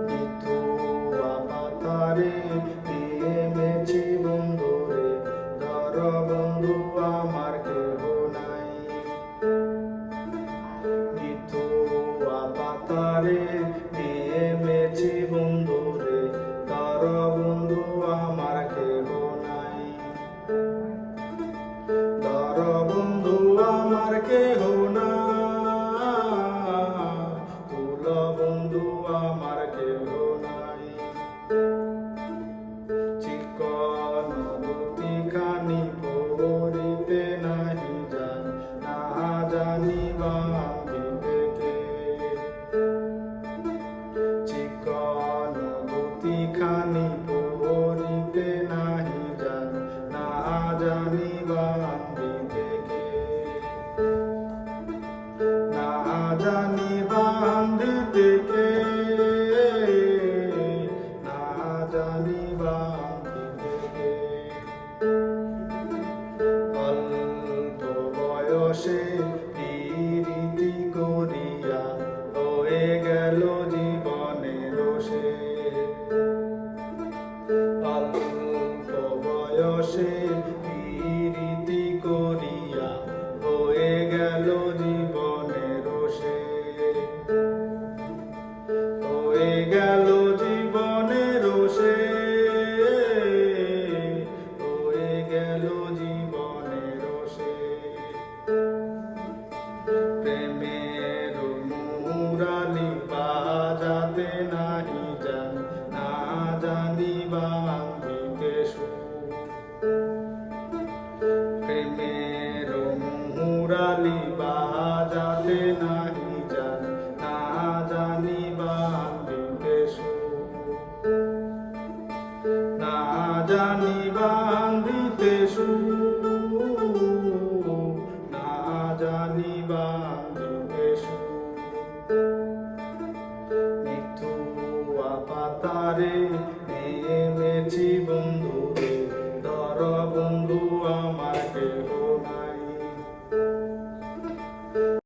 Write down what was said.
নিতুয়া পাতারে নেমেছি বন্ধুরে, ধর বন্ধু আমার কেহ নাই। নিতুয়া পাতারে নেমেছি বন্ধুরে, ধর বন্ধু আমার কেহ নাই। ধর বন্ধু আমার কেহ নাই, কুল বন্ধু আমার কেহ নাই। চিকন ধুতি খানি পরিতে নাহি জান, না জানি বাঁধিবে কে। চিকন ধুতি খানি পরিতে নাহি জান, না জানি বাঁধিবে কে। না জানি বাঁধিতে কে, না জানি বাঁধিতে কে। অল্প বয়সে পিরিতি করিয়া হয়ে গেল জীবনের শেষ। অল্প বয়সে পিরিতি করিয়া হয়ে গেল জীবনের শেষ। হয়ে গেল জীবনের শেষ, হয়ে গেল জীবনের শেষ। প্রেমের মুরালি বাজাতে নাহি জান, না জানি বাঁধিতে সুর। প্রেমের মুরালি বাজাতে নাহি জান, না জানি বাঁধিতে সুর। না জানি বাঁধিতে